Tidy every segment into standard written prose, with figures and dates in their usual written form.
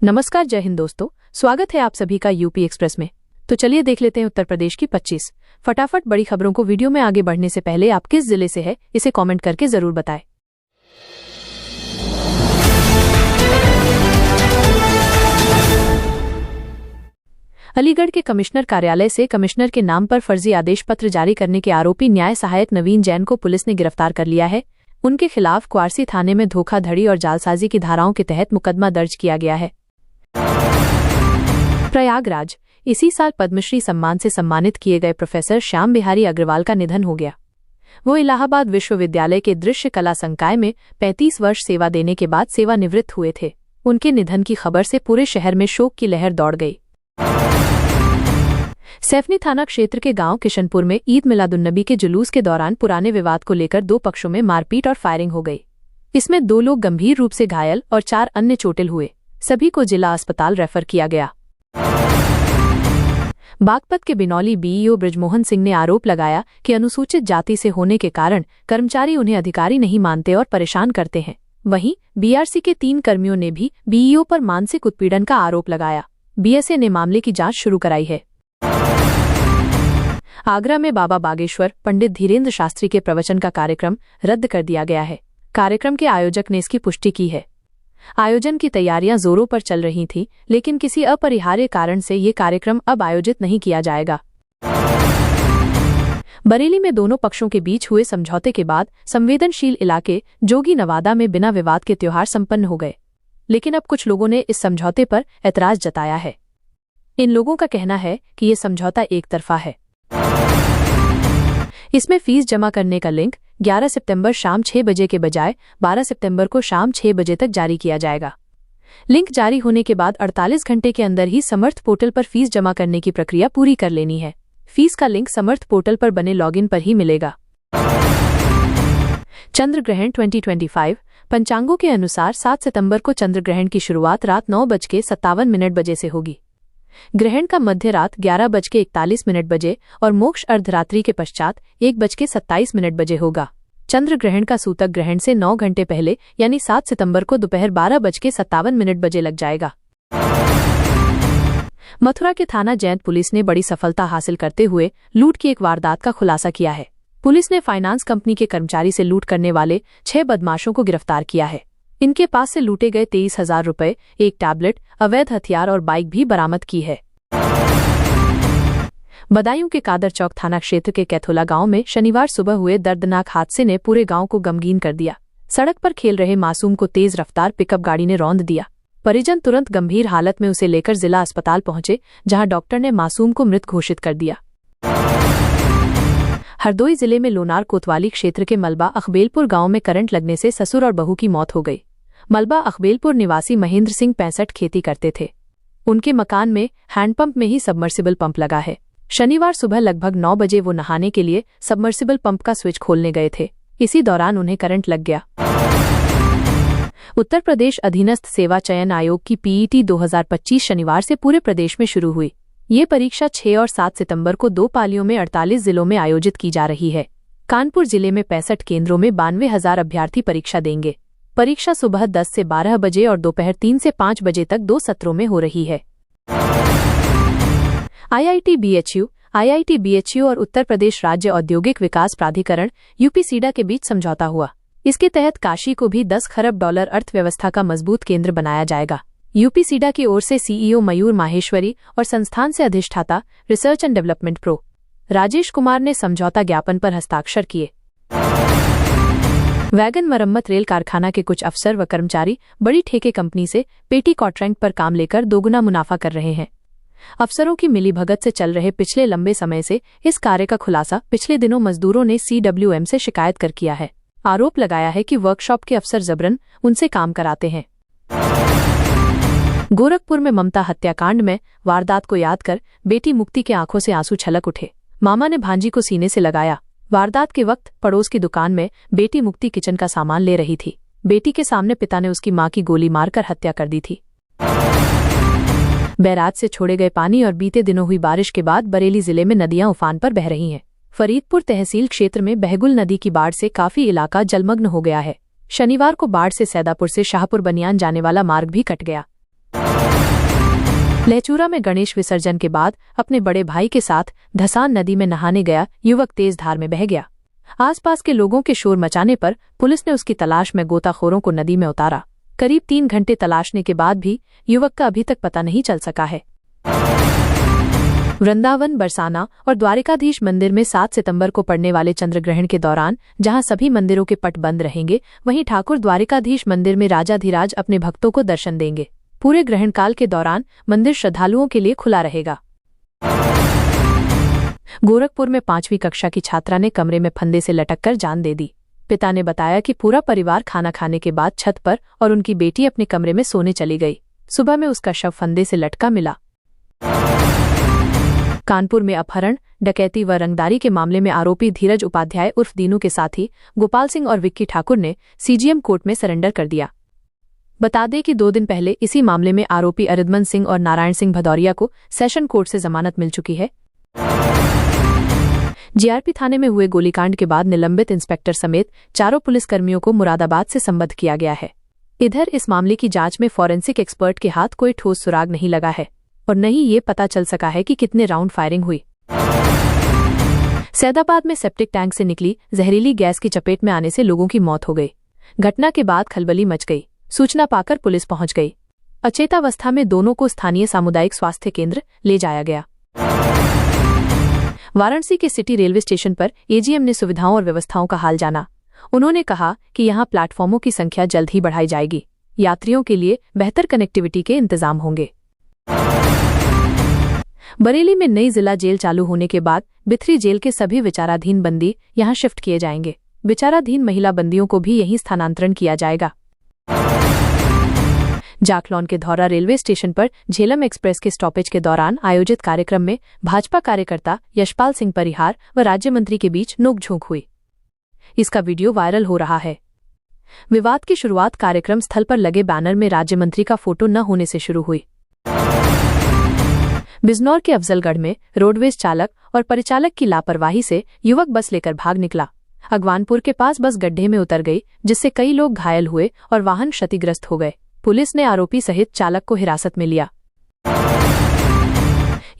नमस्कार, जय हिंद दोस्तों। स्वागत है आप सभी का यूपी एक्सप्रेस में। तो चलिए देख लेते हैं उत्तर प्रदेश की 25 फटाफट बड़ी खबरों को। वीडियो में आगे बढ़ने से पहले आप किस जिले से है इसे कमेंट करके जरूर बताएं। अलीगढ़ के कमिश्नर कार्यालय से कमिश्नर के नाम पर फर्जी आदेश पत्र जारी करने के आरोपी न्याय सहायक नवीन जैन को पुलिस ने गिरफ्तार कर लिया है। उनके खिलाफ क्वारसी थाने में धोखाधड़ी और जालसाजी की धाराओं के तहत मुकदमा दर्ज किया गया है। प्रयागराज, इसी साल पद्मश्री सम्मान से सम्मानित किए गए प्रोफेसर श्याम बिहारी अग्रवाल का निधन हो गया। वो इलाहाबाद विश्वविद्यालय के दृश्य कला संकाय में 35 वर्ष सेवा देने के बाद सेवानिवृत्त हुए थे। उनके निधन की खबर से पूरे शहर में शोक की लहर दौड़ गई। सैफनी थाना क्षेत्र के गांव किशनपुर में ईद मिलादुन्नबी के जुलूस के दौरान पुराने विवाद को लेकर दो पक्षों में मारपीट और फायरिंग हो गई। इसमें 2 लोग गंभीर रूप से घायल और 4 अन्य चोटिल हुए। सभी को जिला अस्पताल रेफर किया गया। बागपत के बिनौली बीईओ बृजमोहन सिंह ने आरोप लगाया कि अनुसूचित जाति से होने के कारण कर्मचारी उन्हें अधिकारी नहीं मानते और परेशान करते हैं। वहीं बीआरसी के 3 कर्मियों ने भी बीईओ पर मानसिक उत्पीड़न का आरोप लगाया। बीएसए ने मामले की जांच शुरू कराई है। आगरा में बाबा बागेश्वर पंडित धीरेन्द्र शास्त्री के प्रवचन का कार्यक्रम रद्द कर दिया गया है। कार्यक्रम के आयोजक ने इसकी पुष्टि की है। आयोजन की तैयारियां जोरों पर चल रही थीं, लेकिन किसी अपरिहार्य कारण से ये कार्यक्रम अब आयोजित नहीं किया जाएगा। बरेली में दोनों पक्षों के बीच हुए समझौते के बाद संवेदनशील इलाके जोगी नवादा में बिना विवाद के त्योहार संपन्न हो गए, लेकिन अब कुछ लोगों ने इस समझौते पर ऐतराज जताया है। इन लोगों का कहना है कि ये समझौता एक तरफा है। इसमें फीस जमा करने का लिंक 11 सितंबर शाम 6 बजे के बजाय 12 सितंबर को शाम 6 बजे तक जारी किया जाएगा। लिंक जारी होने के बाद 48 घंटे के अंदर ही समर्थ पोर्टल पर फीस जमा करने की प्रक्रिया पूरी कर लेनी है। फीस का लिंक समर्थ पोर्टल पर बने लॉगिन पर ही मिलेगा। चंद्र ग्रहण 2025 पंचांगों के अनुसार 7 सितंबर को चंद्र ग्रहण की शुरुआत रात 9:57 बजे से होगी। ग्रहण का मध्य रात 11:41 बजे और मोक्ष अर्धरात्रि के पश्चात 1:27 बजे होगा। चंद्र ग्रहण का सूतक ग्रहण से 9 घंटे पहले यानी 7 सितंबर को दोपहर 12:57 बजे लग जाएगा। मथुरा के थाना जैंत पुलिस ने बड़ी सफलता हासिल करते हुए लूट की एक वारदात का खुलासा किया है। पुलिस ने फाइनेंस कंपनी के कर्मचारी से लूट करने वाले 6 बदमाशों को गिरफ्तार किया है। इनके पास से लूटे गए 23,000 रुपए, 1 टैबलेट, अवैध हथियार और बाइक भी बरामद की है। बदायूं के कादर चौक थाना क्षेत्र के कैथोला गांव में शनिवार सुबह हुए दर्दनाक हादसे ने पूरे गांव को गमगीन कर दिया। सड़क पर खेल रहे मासूम को तेज रफ्तार पिकअप गाड़ी ने रौंद दिया। परिजन तुरंत गंभीर हालत में उसे लेकर जिला अस्पताल पहुंचे, जहां डॉक्टर ने मासूम को मृत घोषित कर दिया। हरदोई जिले में लोनार कोतवाली क्षेत्र के मलबा अखबेलपुर गांव में करंट लगने से ससुर और बहू की मौत हो गई। मलबा अखबेलपुर निवासी महेंद्र सिंह 65 खेती करते थे। उनके मकान में हैंडपंप में ही सबमर्सिबल पंप लगा है। शनिवार सुबह लगभग 9 बजे वो नहाने के लिए सबमर्सिबल पंप का स्विच खोलने गए थे। इसी दौरान उन्हें करंट लग गया। उत्तर प्रदेश अधीनस्थ सेवा चयन आयोग की पीईटी 2025 शनिवार से पूरे प्रदेश में शुरू हुई। ये परीक्षा 6 और 7 सितंबर को 2 पालियों में 48 जिलों में आयोजित की जा रही है। कानपुर जिले में 65 केंद्रों में 92,000 अभ्यर्थी परीक्षा देंगे। परीक्षा सुबह 10 से 12 बजे और दोपहर 3 से 5 बजे तक 2 सत्रों में हो रही है। आईआईटी बीएचयू और उत्तर प्रदेश राज्य औद्योगिक विकास प्राधिकरण यूपीसीडा के बीच समझौता हुआ। इसके तहत काशी को भी $10 खरब अर्थव्यवस्था का मजबूत केंद्र बनाया जाएगा। यूपीसीडा की ओर से सीईओ मयूर माहेश्वरी और संस्थान से अधिष्ठाता research and development pro Rajesh Kumar ने समझौता ज्ञापन पर हस्ताक्षर किए। वैगन मरम्मत रेल कारखाना के कुछ अफसर व कर्मचारी बड़ी ठेके कंपनी से पेटी कॉन्ट्रैक्ट पर काम लेकर दोगुना मुनाफा कर रहे हैं। अफसरों की मिलीभगत से चल रहे पिछले लंबे समय से इस कार्य का खुलासा पिछले दिनों मजदूरों ने सीडब्ल्यूएम से शिकायत कर किया है। आरोप लगाया है कि वर्कशॉप के अफसर जबरन उनसे काम कराते हैं। गोरखपुर में ममता हत्याकांड में वारदात को याद कर बेटी मुक्ति के आंखों से आंसू छलक उठे। मामा ने भांजी को सीने से लगाया। वारदात के वक्त पड़ोस की दुकान में बेटी मुक्ति किचन का सामान ले रही थी। बेटी के सामने पिता ने उसकी मां की गोली मारकर हत्या कर दी थी। बैराज से छोड़े गए पानी और बीते दिनों हुई बारिश के बाद बरेली जिले में नदियां उफान पर बह रही हैं। फरीदपुर तहसील क्षेत्र में बहगुल नदी की बाढ़ से काफी इलाका जलमग्न हो गया है। शनिवार को बाढ़ से सैदापुर से शाहपुर बनियान जाने वाला मार्ग भी कट गया। लहचूरा में गणेश विसर्जन के बाद अपने बड़े भाई के साथ धसान नदी में नहाने गया युवक तेज धार में बह गया। आसपास के लोगों के शोर मचाने पर पुलिस ने उसकी तलाश में गोताखोरों को नदी में उतारा। करीब 3 घंटे तलाशने के बाद भी युवक का अभी तक पता नहीं चल सका है। वृंदावन, बरसाना और द्वारिकाधीश मंदिर में 7 सितंबर को पड़ने वाले चंद्रग्रहण के दौरान जहां सभी मंदिरों के पट बंद रहेंगे, वहीं ठाकुर द्वारिकाधीश मंदिर में राजाधिराज अपने भक्तों को दर्शन देंगे। पूरे ग्रहण काल के दौरान मंदिर श्रद्धालुओं के लिए खुला रहेगा। गोरखपुर में 5वीं कक्षा की छात्रा ने कमरे में फंदे से लटककर जान दे दी। पिता ने बताया कि पूरा परिवार खाना खाने के बाद छत पर और उनकी बेटी अपने कमरे में सोने चली गई। सुबह में उसका शव फंदे से लटका मिला। कानपुर में अपहरण, डकैती व रंगदारी के मामले में आरोपी धीरज उपाध्याय उर्फ दीनू के साथी गोपाल सिंह और विक्की ठाकुर ने सीजीएम कोर्ट में सरेंडर कर दिया। बता दें कि 2 दिन पहले इसी मामले में आरोपी अरिदमन सिंह और नारायण सिंह भदौरिया को सेशन कोर्ट से जमानत मिल चुकी है। जीआरपी थाने में हुए गोलीकांड के बाद निलंबित इंस्पेक्टर समेत 4 पुलिसकर्मियों को मुरादाबाद से संबद्ध किया गया है। इधर इस मामले की जांच में फॉरेंसिक एक्सपर्ट के हाथ कोई ठोस सुराग नहीं लगा है और न ही ये पता चल सका है कि कितने राउंड फायरिंग हुई। सैदाबाद में सेप्टिक टैंक से निकली जहरीली गैस की चपेट में आने से लोगों की मौत हो गई। घटना के बाद खलबली मच गई। सूचना पाकर पुलिस पहुंच गई। अचेतावस्था में दोनों को स्थानीय सामुदायिक स्वास्थ्य केंद्र ले जाया गया। वाराणसी के सिटी रेलवे स्टेशन पर एजीएम ने सुविधाओं और व्यवस्थाओं का हाल जाना। उन्होंने कहा कि यहां प्लेटफॉर्मों की संख्या जल्द ही बढ़ाई जाएगी। यात्रियों के लिए बेहतर कनेक्टिविटी के इंतजाम होंगे। बरेली में नई जिला जेल चालू होने के बाद बिथरी जेल के सभी विचाराधीन बंदी यहां शिफ्ट किए जाएंगे। विचाराधीन महिला बंदियों को भी यहीं स्थानांतरण किया जाएगा। जाखलौन के धौरा रेलवे स्टेशन पर झेलम एक्सप्रेस के स्टॉपेज के दौरान आयोजित कार्यक्रम में भाजपा कार्यकर्ता यशपाल सिंह परिहार व राज्य मंत्री के बीच नोकझोंक हुई। इसका वीडियो वायरल हो रहा है। विवाद की शुरुआत कार्यक्रम स्थल पर लगे बैनर में राज्य मंत्री का फोटो न होने से शुरू हुई। बिजनौर के अफजलगढ़ में रोडवेज चालक और परिचालक की लापरवाही से युवक बस लेकर भाग निकला। अगवानपुर के पास बस गड्ढे में उतर गई, जिससे कई लोग घायल हुए और वाहन क्षतिग्रस्त हो गए। पुलिस ने आरोपी सहित चालक को हिरासत में लिया।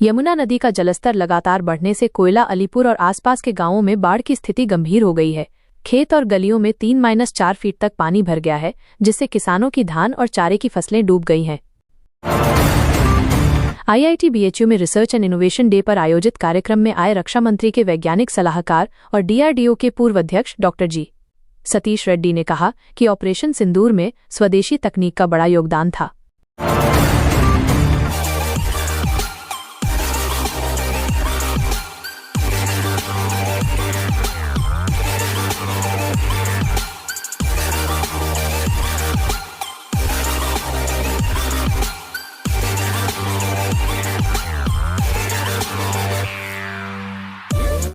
यमुना नदी का जलस्तर लगातार बढ़ने से कोयला अलीपुर और आसपास के गांवों में बाढ़ की स्थिति गंभीर हो गई है। खेत और गलियों में 3-4 फीट तक पानी भर गया है, जिससे किसानों की धान और चारे की फसलें डूब गई हैं। आईआईटी बीएचयू में रिसर्च एंड इनोवेशन डे पर आयोजित कार्यक्रम में आए रक्षा मंत्री के वैज्ञानिक सलाहकार और डीआरडीओ के पूर्व अध्यक्ष डॉक्टर जी सतीश रेड्डी ने कहा कि ऑपरेशन सिंदूर में स्वदेशी तकनीक का बड़ा योगदान था।